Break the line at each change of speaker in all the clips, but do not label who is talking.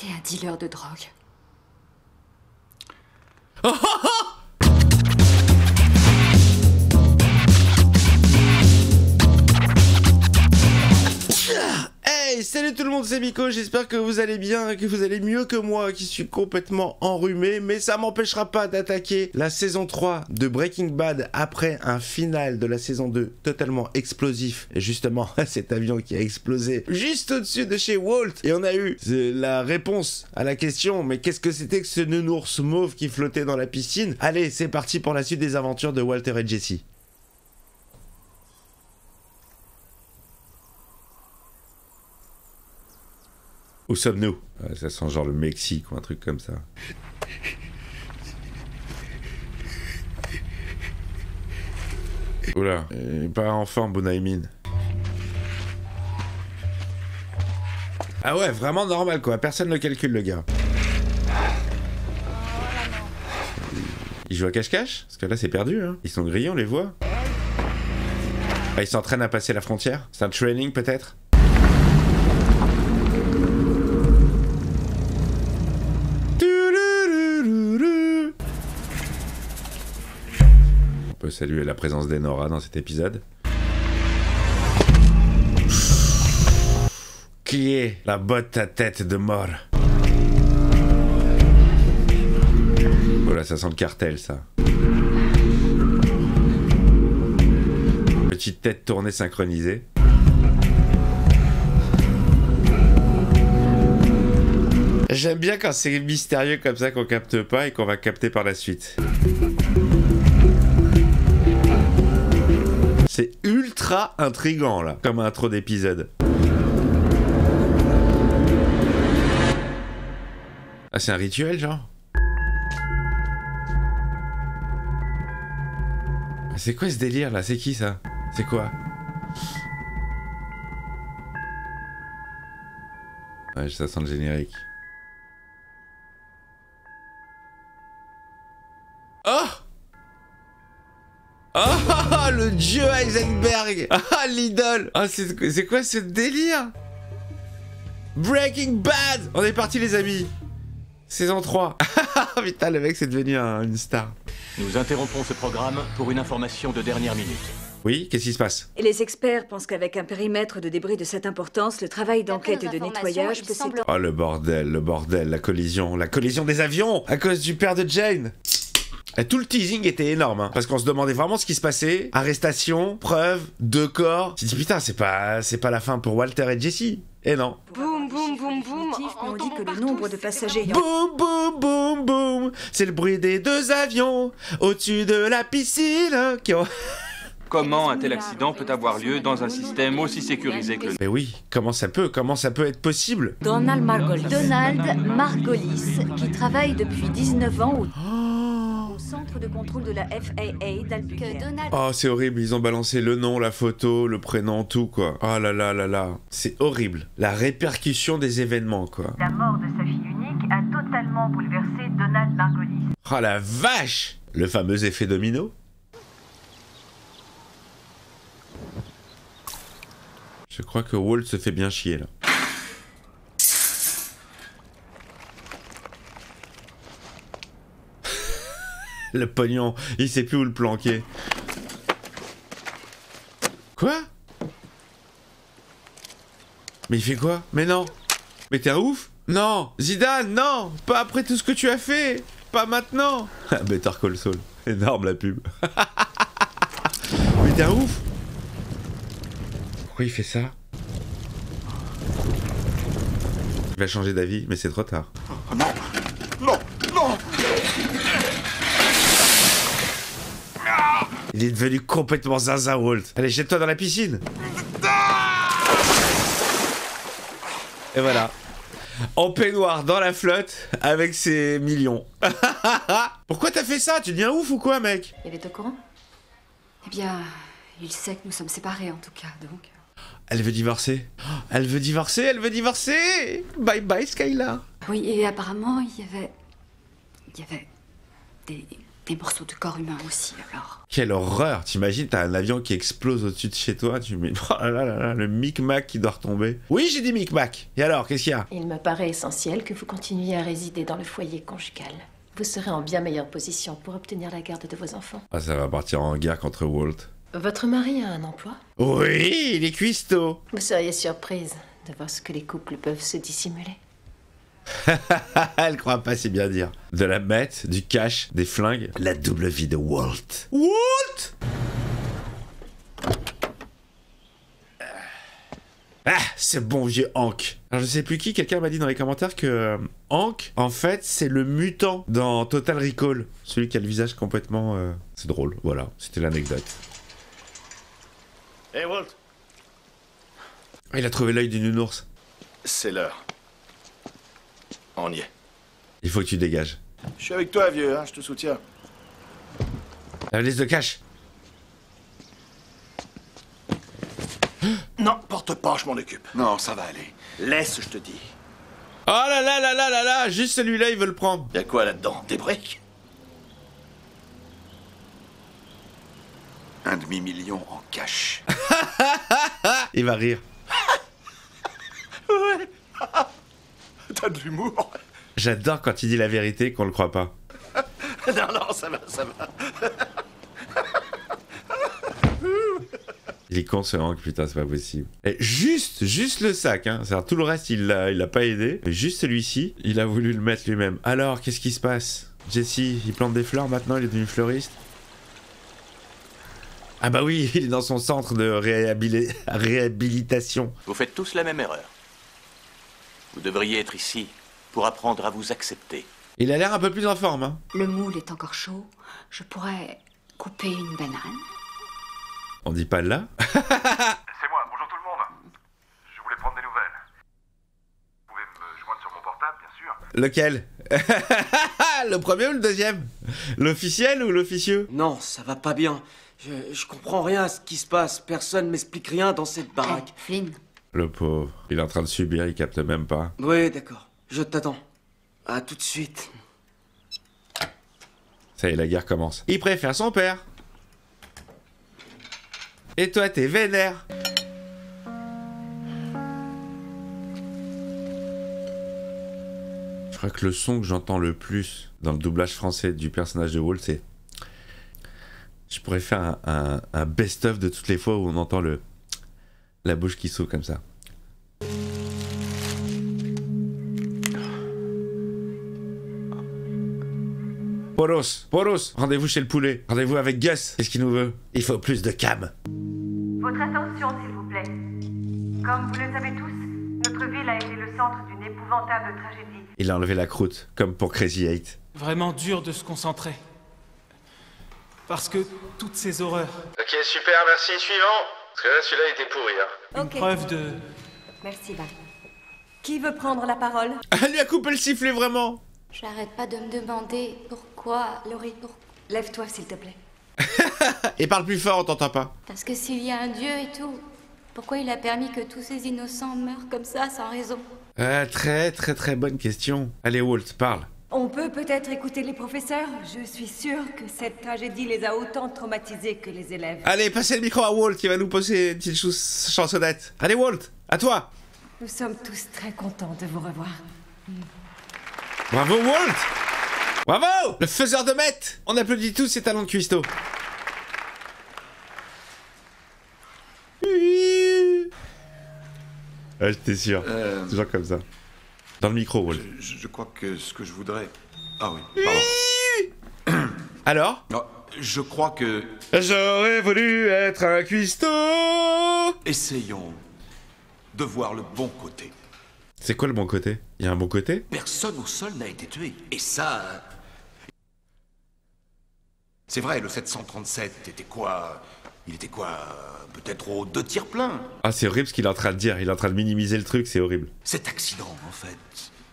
T'es un dealer de drogue.
Hey, salut tout le monde, c'est Miko, j'espère que vous allez bien, que vous allez mieux que moi qui suis complètement enrhumé, mais ça m'empêchera pas d'attaquer la saison 3 de Breaking Bad après un final de la saison 2 totalement explosif. Et justement, cet avion qui a explosé juste au-dessus de chez Walt. Et on a eu la réponse à la question, mais qu'est-ce que c'était que ce nounours mauve qui flottait dans la piscine? Allez, c'est parti pour la suite des aventures de Walter et Jesse. Où sommes-nous? Ça sent genre le Mexique ou un truc comme ça. Oula, pas en forme, Bonaimin. Ah ouais, vraiment normal quoi, personne ne le calcule le gars. Il joue à cache-cache? Parce que là c'est perdu, hein. Ils sont grillés, on les voit. Ah, ils s'entraînent à passer la frontière? C'est un training peut-être? On peut saluer la présence d'Enora dans cet épisode. Qui est la botte à tête de mort? Oh là, ça sent le cartel, ça. Petite tête tournée synchronisée. J'aime bien quand c'est mystérieux comme ça qu'on capte pas et qu'on va capter par la suite. C'est ultra intriguant là, comme intro d'épisode. Ah, c'est un rituel genre? C'est quoi ce délire là? C'est qui ça? C'est quoi? Ouais, ça sent le générique. Oh! Oh, le dieu Heisenberg! Ah, l'idole! Ah, c'est quoi ce délire? Breaking Bad! On est parti les amis! Saison 3. Putain, le mec c'est devenu une star.
Nous interrompons ce programme pour une information de dernière minute.
Oui, qu'est-ce qui se passe?
Et les experts pensent qu'avec un périmètre de débris de cette importance, le travail d'enquête et de nettoyage peut s'étendre.
Oh le bordel, la collision des avions! À cause du père de Jane! Et tout le teasing était énorme, hein, parce qu'on se demandait vraiment ce qui se passait. Arrestation, preuve, 2 corps. Tu te dis putain, c'est pas la fin pour Walter et Jesse. Et non.
Boum, boum, boum, boum. On dit que le nombre de passagers...
Boum, boum, boum, boum. C'est le bruit des 2 avions au-dessus de la piscine qui ont...
Comment un tel accident peut avoir lieu dans un système aussi sécurisé que le...
Mais oui, comment ça peut être possible?
Donald Margolis, qui travaille depuis 19 ans au centre de contrôle de la FAA d'Albuquerque.
Oh, c'est horrible, ils ont balancé le nom, la photo, le prénom, tout quoi. Oh là là là là, c'est horrible. La répercussion des événements quoi.
La mort de sa fille unique a totalement bouleversé Donald Margolis.
Oh la vache! Le fameux effet domino. Je crois que Walt se fait bien chier là. Le pognon, il sait plus où le planquer. Quoi? Mais il fait quoi? Mais non! Mais t'es un ouf? Non! Zidane, non! Pas après tout ce que tu as fait! Pas maintenant! Better Call Saul. Énorme la pub. Mais t'es un ouf! Pourquoi il fait ça? Il va changer d'avis, mais c'est trop tard.
Oh, non! Non! Non!
Il est devenu complètement zinzin, Walt. Allez, jette-toi dans la piscine. Et voilà. En peignoir dans la flotte avec ses millions. Pourquoi t'as fait ça? Tu deviens ouf ou quoi, mec?
Il est au courant? Eh bien, il sait que nous sommes séparés en tout cas, donc...
Elle veut divorcer. Elle veut divorcer, elle veut divorcer. Bye bye, Skylar.
Oui, et apparemment, il y avait
Des morceaux de corps humain aussi, alors.
Quelle horreur! T'imagines, t'as un avion qui explose au-dessus de chez toi, tu mets... Oh là là là là, le micmac qui doit retomber. Oui, j'ai dit micmac! Et alors, qu'est-ce qu'il y a?
Il me paraît essentiel que vous continuiez à résider dans le foyer conjugal. Vous serez en bien meilleure position pour obtenir la garde de vos enfants.
Ah, ça va partir en guerre contre Walt.
Votre mari a un emploi?
Oui, il est cuistot!
Vous seriez surprise de voir ce que les couples peuvent se dissimuler.
Elle croit pas, c'est bien dire. De la meth, du cash, des flingues. La double vie de Walt. Walt! Ah, ce bon vieux Hank. Alors je sais plus qui, quelqu'un m'a dit dans les commentaires que Hank, en fait, c'est le mutant dans Total Recall. Celui qui a le visage complètement... C'est drôle, voilà, c'était l'anecdote.
Hé, Walt.
Ah, il a trouvé l'œil du nounours.
C'est l'heure. On y est.
Il faut que tu dégages.
Je suis avec toi, vieux, hein, je te soutiens.
La liste de cash.
Non, porte pas, je m'en occupe. Non, ça va aller. Laisse, je te dis.
Oh là là là là là là, juste celui-là, il veut le prendre.
Y'a quoi là-dedans? Des briques? 1 demi-million en cash.
Il va rire.
Ouais. T'as de l'humour.
J'adore quand il dit la vérité qu'on le croit pas.
Non, non, ça va, ça va.
Il est con ce Hank, putain, c'est pas possible. Et juste le sac, hein. C'est-à-dire, tout le reste, il l'a pas aidé. Mais juste celui-ci, il a voulu le mettre lui-même. Alors, qu'est-ce qui se passe? Jesse, il plante des fleurs maintenant, il est devenu fleuriste. Ah bah oui, il est dans son centre de réhabilitation.
Vous faites tous la même erreur. Vous devriez être ici pour apprendre à vous accepter.
Il a l'air un peu plus en forme, hein.
Le moule est encore chaud. Je pourrais couper une banane.
On dit pas là.
C'est moi, bonjour tout le monde. Je voulais prendre des nouvelles. Vous pouvez me joindre sur mon portable, bien sûr.
Lequel? Le premier ou le deuxième? L'officiel ou l'officieux?
Non, ça va pas bien. Je comprends rien à ce qui se passe. Personne m'explique rien dans cette baraque.
Flynn.
Le pauvre, il est en train de subir, il capte même pas.
Oui, d'accord. Je t'attends. À tout de suite.
Ça y est, la guerre commence. Il préfère son père. Et toi, t'es vénère. Je crois que le son que j'entends le plus dans le doublage français du personnage de Walt, c'est... Je pourrais faire un best-of de toutes les fois où on entend la bouche qui s'ouvre comme ça. Poros, rendez-vous chez le poulet. Rendez-vous avec Gus. Qu'est-ce qu'il nous veut? Il faut plus de cam.
Votre attention, s'il vous plaît. Comme vous le savez tous, notre ville a été le centre d'une épouvantable tragédie.
Il a enlevé la croûte, comme pour Crazy 8.
Vraiment dur de se concentrer. Parce que toutes ces horreurs.
Ok, super, merci. Suivant. Parce que là, celui-là, il était pourri. Hein.
Une preuve de...
Merci, Val. Qui veut prendre la parole?
Elle lui a coupé le sifflet, vraiment.
J'arrête pas de me demander pourquoi, Laurie,
Lève-toi, s'il te plaît.
Et parle plus fort, on t'entend pas.
Parce que s'il y a un Dieu et tout, pourquoi il a permis que tous ces innocents meurent comme ça, sans raison?
Très bonne question. Allez, Walt, parle.
On peut peut-être écouter les professeurs. Je suis sûre que cette tragédie les a autant traumatisés que les élèves.
Allez, passez le micro à Walt, qui va nous poser une petite chansonnette. Allez, Walt, à toi.
Nous sommes tous très contents de vous revoir.
Bravo, Walt. Bravo. Le faiseur de meth. On applaudit tous ses talents de cuistot. Ah, j'étais sûr. Toujours comme ça. Dans le micro, Walt.
Je crois que ce que je voudrais... Ah oui, pardon.
Alors?
Non, je crois que...
J'aurais voulu être un cuistot.
Essayons de voir le bon côté.
C'est quoi le bon côté? Il y a un bon côté?
Personne au sol n'a été tué. Et ça... C'est vrai, le 737 était quoi? Il était quoi? Peut-être aux 2 tirs pleins.
Ah, c'est horrible ce qu'il est en train de dire. Il est en train de minimiser le truc, c'est horrible.
Cet accident, en fait...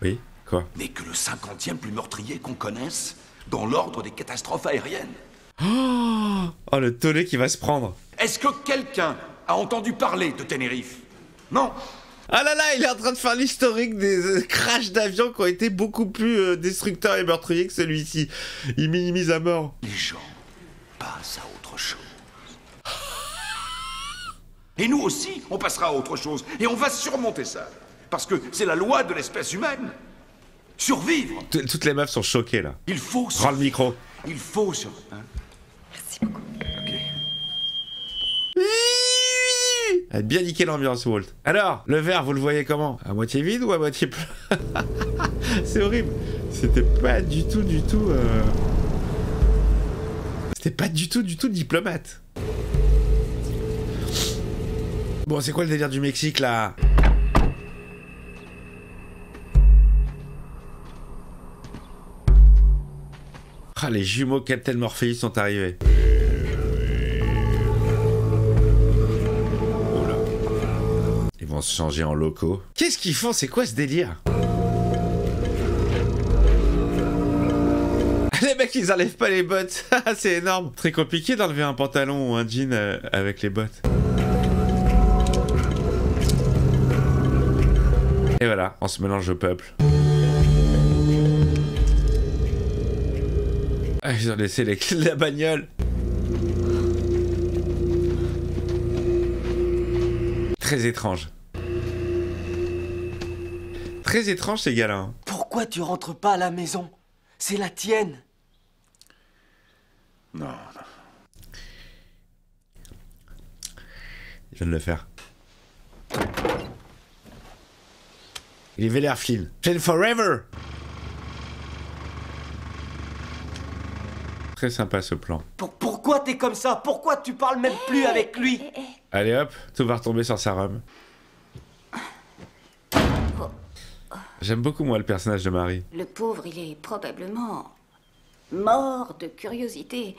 Oui, quoi?
N'est que le 50e plus meurtrier qu'on connaisse dans l'ordre des catastrophes aériennes.
Oh, le tollé qui va se prendre.
Est-ce que quelqu'un a entendu parler de Tenerife? Non.
Ah là là, il est en train de faire l'historique des crashs d'avions qui ont été beaucoup plus destructeurs et meurtriers que celui-ci. Il minimise à mort.
Les gens passent à autre chose. Et nous aussi, on passera à autre chose. Et on va surmonter ça. Parce que c'est la loi de l'espèce humaine. Survivre.
Toutes les meufs sont choquées là.
Il faut...
Prends le micro.
Il faut sur... Hein?
Merci beaucoup.
Ok.
Elle a bien niqué l'ambiance, Walt. Alors, le verre, vous le voyez comment? À moitié vide ou à moitié plein? C'est horrible. C'était pas du tout... C'était pas du tout diplomate. Bon, c'est quoi le délire du Mexique, là? Ah, les jumeaux Captain Morpheus sont arrivés. Oh là. Ils vont se changer en locaux. Qu'est-ce qu'ils font? C'est quoi ce délire? Les mecs, ils enlèvent pas les bottes. C'est énorme. Très compliqué d'enlever un pantalon ou un jean avec les bottes. Et voilà, on se mélange au peuple. Ah, ils ont laissé les clés de la bagnole. Très étrange. Très étrange ces gars-là. Hein.
Pourquoi tu rentres pas à la maison? C'est la tienne.
Non.
Je viens de le faire. Il est vénère Flynn. Flynn forever. Très sympa ce plan.
Pourquoi t'es comme ça? Pourquoi tu parles même plus avec lui?
Allez hop, tout va retomber sur sa rhum. J'aime beaucoup moi le personnage de Marie.
Le pauvre, il est probablement mort de curiosité.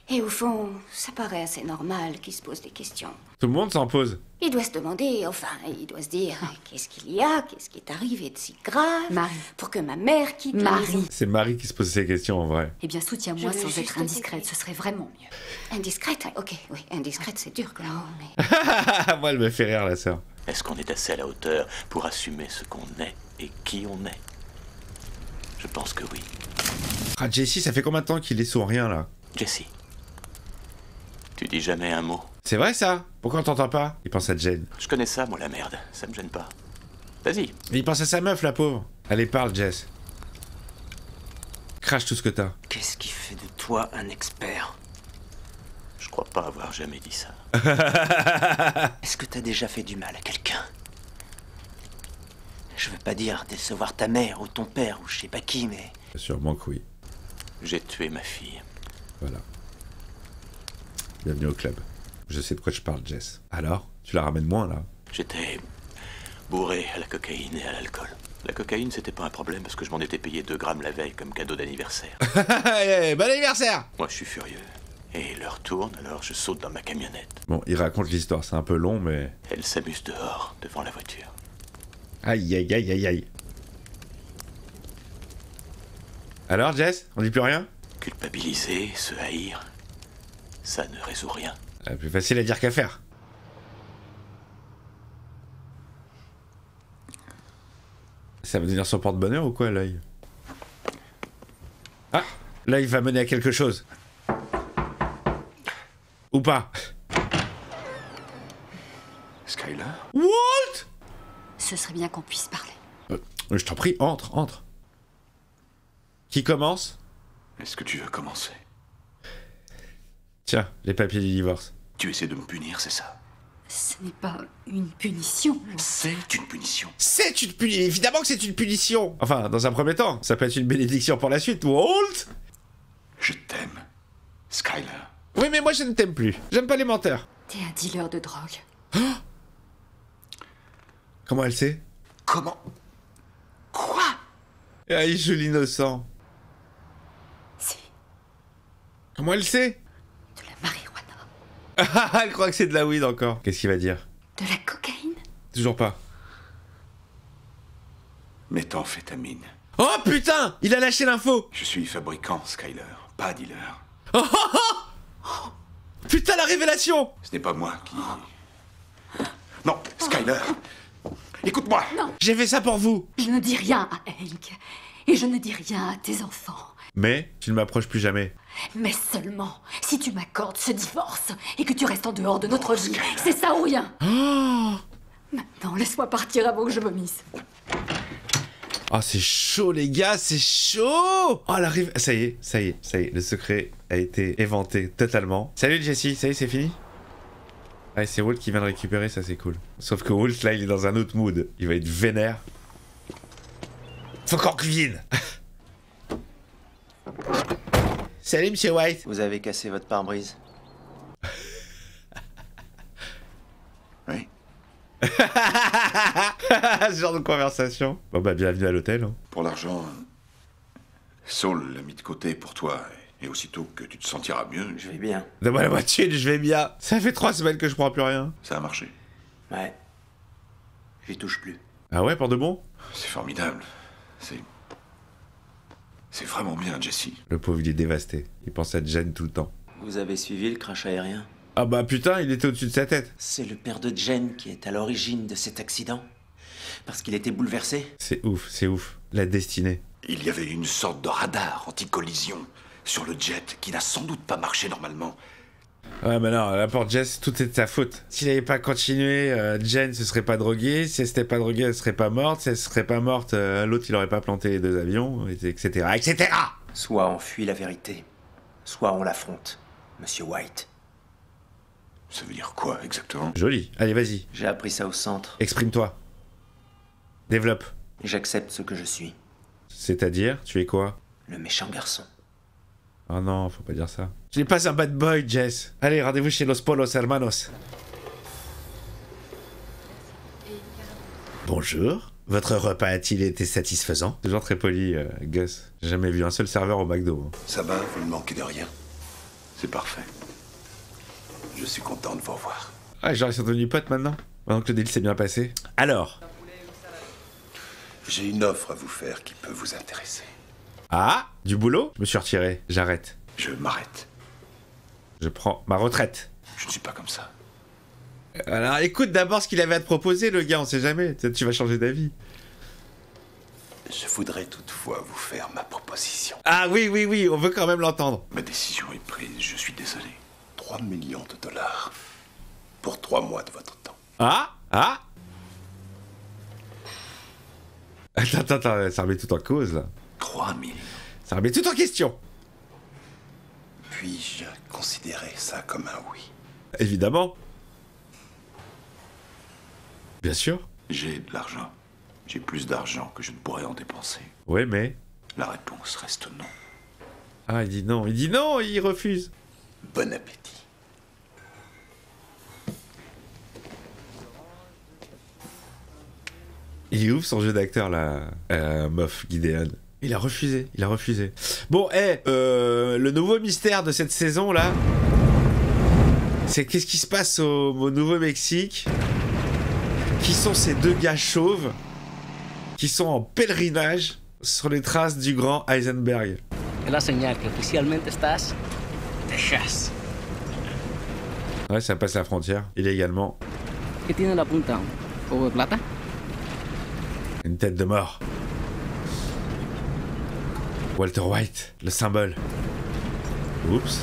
Et au fond, ça paraît assez normal qu'il se pose des questions.
Tout le monde s'en pose.
Il doit se demander, enfin, il doit se dire, qu'est-ce qu'il y a? Qu'est-ce qui est arrivé de si grave?
Marie.
Pour que ma mère quitte la maison.
C'est Marie qui se pose ces questions en vrai.
Eh bien, soutiens-moi
Je veux
sans
juste
être indiscrète, ce serait vraiment mieux.
Indiscrète? Ok, oui, indiscrète, c'est dur comme mot, mais...
Moi, elle me fait rire, la sœur.
Est-ce qu'on est assez à la hauteur pour assumer ce qu'on est et qui on est? Je pense que oui.
Ah, Jesse, ça fait combien de temps qu'il est sur rien, là?
Jesse, tu dis jamais un mot.
C'est vrai, ça? Pourquoi on t'entend pas? Il pense à Jane.
Je connais ça, moi, la merde. Ça me gêne pas. Vas-y.
Mais il pense à sa meuf, la pauvre. Allez, parle, Jess. Crache tout ce que t'as.
Qu'est-ce qui fait de toi un expert?
Je crois pas avoir jamais dit ça.
Est-ce que t'as déjà fait du mal à quelqu'un? Je veux pas dire décevoir ta mère ou ton père ou je sais pas qui, mais...
Sûrement que oui.
J'ai tué ma fille.
Voilà. Bienvenue au club. Je sais de quoi je parle, Jess. Alors? Tu la ramènes moins, là?
J'étais bourré à la cocaïne et à l'alcool. La cocaïne, c'était pas un problème parce que je m'en étais payé 2 grammes la veille comme cadeau d'anniversaire.
Bon anniversaire!
Moi, je suis furieux. Et l'heure tourne, alors je saute dans ma camionnette.
Bon, il raconte l'histoire, c'est un peu long, mais...
Elle s'amuse dehors, devant la voiture.
Aïe, aïe, aïe, aïe, aïe. Alors, Jess? On dit plus rien?
Culpabiliser, se haïr, ça ne résout rien.
Plus facile à dire qu'à faire. Ça va devenir son porte-bonheur ou quoi, l'œil? Ah! L'œil va mener à quelque chose. Ou pas.
Skyler?
Walt!
Ce serait bien qu'on puisse parler.
Je t'en prie, entre. Qui commence?
Est-ce que tu veux commencer?
Tiens, les papiers du divorce.
Tu essaies de me punir, c'est ça?
Ce n'est pas une punition.
C'est une punition.
C'est une punition. Évidemment que c'est une punition. Enfin, dans un premier temps, ça peut être une bénédiction pour la suite. Walt!
Je t'aime, Skyler.
Oui, mais moi je ne t'aime plus. J'aime pas les menteurs.
T'es un dealer de drogue.
Oh, comment elle sait?
Comment? Quoi?
Ah, il joue l'innocent.
Si.
Comment elle sait?
De la marijuana.
Ah, elle croit que c'est de la weed encore. Qu'est-ce qu'il va dire?
De la cocaïne.
Toujours pas.
Méthamphétamine.
Oh putain! Il a lâché l'info!
Je suis fabricant, Skyler, pas dealer.
Oh, oh, oh. Putain, la révélation!
Ce n'est pas moi qui... Non, Skyler! Écoute-moi.
Non.
J'ai fait ça pour vous.
Je ne dis rien à Hank. Et je ne dis rien à tes enfants.
Mais tu ne m'approches plus jamais.
Mais seulement si tu m'accordes ce divorce et que tu restes en dehors de notre vie. C'est ça ou rien. Maintenant, laisse-moi partir avant que je vomisse.
Oh, c'est chaud, les gars, c'est chaud. Oh, elle arrive. Ça y est. Le secret a été éventé totalement. Salut, Jessie. Ça y est, c'est fini? Ah, c'est Walt qui vient de récupérer, ça, c'est cool. Sauf que Walt, là, il est dans un autre mood. Il va être vénère. Faut qu'on cuisine. Salut, monsieur White.
Vous avez cassé votre pare-brise.
Oui.
Ce genre de conversation. Bon, bah, bienvenue à l'hôtel. Hein.
Pour l'argent, Saul l'a mis de côté pour toi. Et aussitôt que tu te sentiras mieux...
Je vais bien.
Donne-moi la moitié, je vais bien. Ça fait 3 semaines que je prends plus rien.
Ça a marché.
Ouais. J'y touche plus.
Ah ouais, pour de bon?
C'est formidable. C'est vraiment bien, Jesse.
Le pauvre, il est dévasté. Il pense à Jen tout le temps.
Vous avez suivi le crash aérien?
Ah bah putain, il était au-dessus de sa tête.
C'est le père de Jen qui est à l'origine de cet accident. Parce qu'il était bouleversé.
C'est ouf. La destinée.
Il y avait une sorte de radar anti-collision sur le jet qui n'a sans doute pas marché normalement.
Ouais, mais non, là pour Jess, tout est de sa faute. S'il n'avait pas continué, Jen se serait pas droguée. Si elle s'était pas droguée, elle serait pas morte. Si elle serait pas morte, l'autre il aurait pas planté les 2 avions, etc. etc.
Soit on fuit la vérité, soit on l'affronte, Monsieur White.
Ça veut dire quoi exactement?
Joli. Allez, vas-y.
J'ai appris ça au centre.
Exprime-toi. Développe.
J'accepte ce que je suis.
C'est-à-dire, tu es quoi?
Le méchant garçon.
Oh non, faut pas dire ça. Tu n'es pas un bad boy, Jess. Allez, rendez-vous chez Los Polos Hermanos. Bonjour. Votre repas a-t-il été satisfaisant? Toujours très poli, Gus. J'ai jamais vu un seul serveur au McDo.
Ça va, vous ne manquez de rien. C'est parfait. Je suis content de vous revoir.
Ah, genre ils sont devenus potes maintenant que le deal s'est bien passé. Alors?
J'ai une offre à vous faire qui peut vous intéresser.
Ah, du boulot? Je me suis retiré, j'arrête.
Je m'arrête.
Je prends ma retraite.
Je ne suis pas comme ça.
Alors écoute d'abord ce qu'il avait à te proposer, le gars, on sait jamais. Peut-être tu vas changer d'avis.
Je voudrais toutefois vous faire ma proposition.
Ah oui, on veut quand même l'entendre.
Ma décision est prise, je suis désolé. 3 millions de dollars pour 3 mois de votre temps.
Ah. Attends, ça remet tout en cause, là.
3 millions.
Ça remet tout en question.
Puis-je considérer ça comme un oui?
Évidemment. Bien sûr.
J'ai de l'argent. J'ai plus d'argent que je ne pourrais en dépenser.
Ouais, mais...
La réponse reste non.
Ah, il dit non, il refuse.
Bon appétit.
Il ouvre son jeu d'acteur, là, Moff Gideon. Il a refusé. Bon, le nouveau mystère de cette saison, là, c'est qu'est-ce qui se passe au Nouveau-Mexique? Qui sont ces 2 gars chauves qui sont en pèlerinage sur les traces du grand Heisenberg?
Es la señal que oficialmente estás Texas.
Ouais, ça passe la frontière, illégalement.
¿Qué tiene la punta? ¿Un poco de plata?
Une tête de mort. Walter White, le symbole. Oups.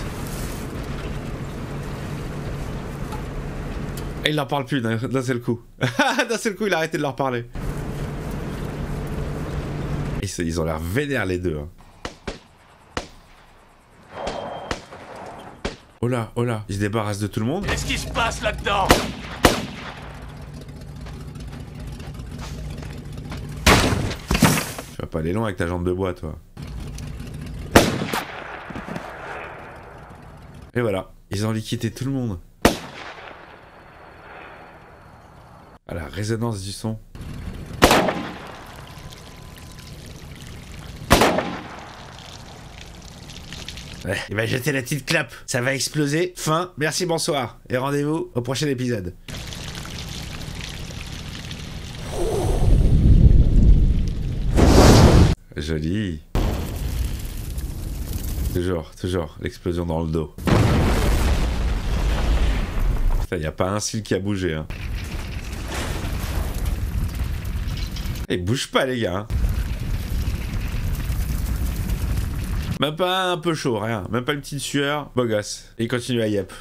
Et il leur parle plus d'un seul coup. D'un seul coup, il a arrêté de leur parler. Ils ont l'air vénères, les deux. Hein. Oh là, ils se débarrassent de tout le monde.
Qu'est-ce qui se passe là-dedans?
Tu vas pas aller loin avec ta jambe de bois, toi. Et voilà, ils ont liquidé tout le monde. À la résonance du son. Ouais, il va jeter la petite clap. Ça va exploser. Fin. Merci, bonsoir. Et rendez-vous au prochain épisode. Joli. Toujours. L'explosion dans le dos. Putain, y a pas un cil qui a bougé, hein. Ils bougent pas les gars. Hein. Même pas un peu chaud, rien. Même pas une petite sueur. Beau gosse. Et il continue à yep.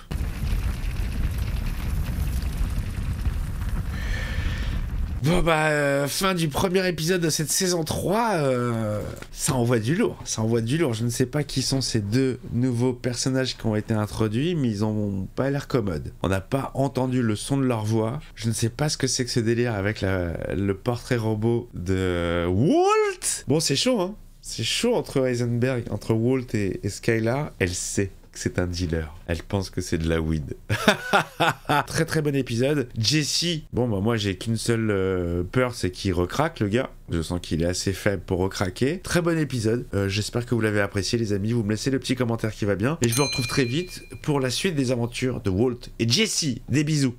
Bon bah, fin du premier épisode de cette saison 3, ça envoie du lourd, ça envoie du lourd. Je ne sais pas qui sont ces deux nouveaux personnages qui ont été introduits, mais ils ont pas l'air commodes. On n'a pas entendu le son de leur voix. Je ne sais pas ce que c'est que ce délire avec le portrait robot de Walt. Bon, c'est chaud, hein. C'est chaud entre Heisenberg, entre Walt et Skylar. Elle sait que c'est un dealer. Elle pense que c'est de la weed. Très très bon épisode. Jesse, bon bah moi j'ai qu'une seule peur, c'est qu'il recraque le gars. Je sens qu'il est assez faible pour recraquer. Très bon épisode. J'espère que vous l'avez apprécié les amis. Vous me laissez le petit commentaire qui va bien. Et je vous retrouve très vite pour la suite des aventures de Walt et Jesse. Des bisous.